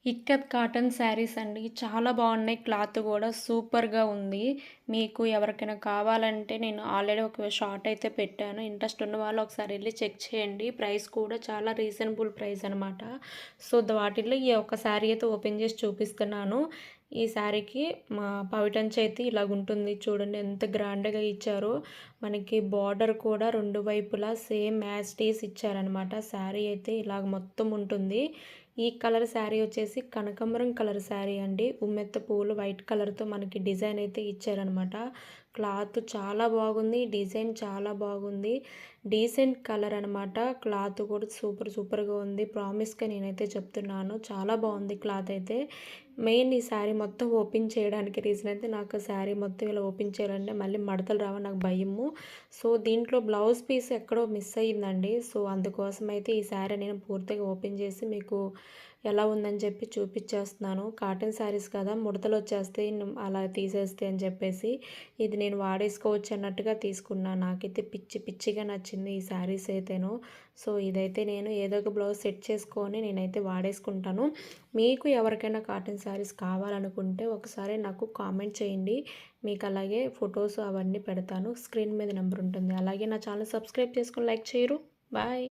Ikat cotton saris అండి. చాలా బాగున్నాయి. క్లాత్ కూడా సూపర్‌గా ఉంది. మీకు ఎవరికైనా కావాలంటే నేను ఆల్రెడీ ఒక షార్ట్ అయితే పెట్టాను. ఇంట్రెస్ట్ ఉన్న వాళ్ళు ఒకసారి ఎళ్లి చెక్ చేయండి. ప్రైస్ కూడా చాలా రీజనబుల్ ప్రైస్ అనమాట. సో, వాటిల్లో ఈ ఒక్క శారీ అయితే ఓపెన్ చేసి చూపిస్తున్నాను. ఈ శారీకి మా పవిటంచు అయితే ఇలాగుంటుంది. చూడండి ఎంత గ్రాండ్‌గా ఇచ్చారో. మనకి బార్డర్ కూడా 2 వైపులా సేమ్ యాజ్ ఇట్ ఈజ్ ఇచ్చారనమాట. శారీ అయితే ఇలాగ మొత్తం ఉంటుంది. ఈ కలర్ శారీ వచ్చేసి కనకాంబరం కలర్ శారీ అండి. ఉమ్మెత్త పువ్వులు వైట్ కలర్‌తో మనకి డిజైన్ అయితే ఇచ్చారనమాట. క్లాత్ చాలా బాగుంది. డిజైన్ చాలా బాగుంది. డీసెంట్ కలర్ అనమాట. క్లాత్ కూడా సూపర్‌గా ఉంది. ప్రామిస్‌గా నేనైతే చెప్తున్నాను. చాలా బాగుంది క్లాత్ అయితే. మెయిన్ ఈ శారీ మొత్తం ఓపెన్ చేయడానికి రీజన్ అయితే నాకు శారీ మొత్తం ఇలా ఓపెన్ చేయాలంటే మళ్ళీ మడతలు రావని నాకు భయము. సో, దీంట్లో బ్లౌజ్ పీస్ ఎక్కడో మిస్ అయ్యిందండి. సో, అందుకోసం అయితే ఈ శారీ నేను పూర్తిగా ఓపెన్ చేసి మీకు ఎలా ఉందని చెప్పి చూపించేస్తున్నాను. కాటన్ శారీస్ కదా ముడతలు వచ్చేస్తాయి అలా తీసేస్తే అని చెప్పేసి ఇది నేను వాడేసుకోవచ్చు అన్నట్టుగా తీసుకున్నాను. నాకైతే పిచ్చిగా నచ్చింది ఈ శారీస్ అయితేను. సో, ఇదైతే నేను ఏదో ఒక బ్లౌజ్ సెట్ చేసుకొని నేనైతే వాడేసుకుంటాను. మీకు ఎవరికైనా కాటన్ శారీస్ కావాలనుకుంటే ఒకసారి నాకు కామెంట్ చేయండి. మీకు అలాగే ఫొటోస్ అవన్నీ పెడతాను. స్క్రీన్ మీద నెంబర్ ఉంటుంది. అలాగే నా ఛానల్ సబ్స్క్రైబ్ చేసుకొని లైక్ చేయరు. బాయ్.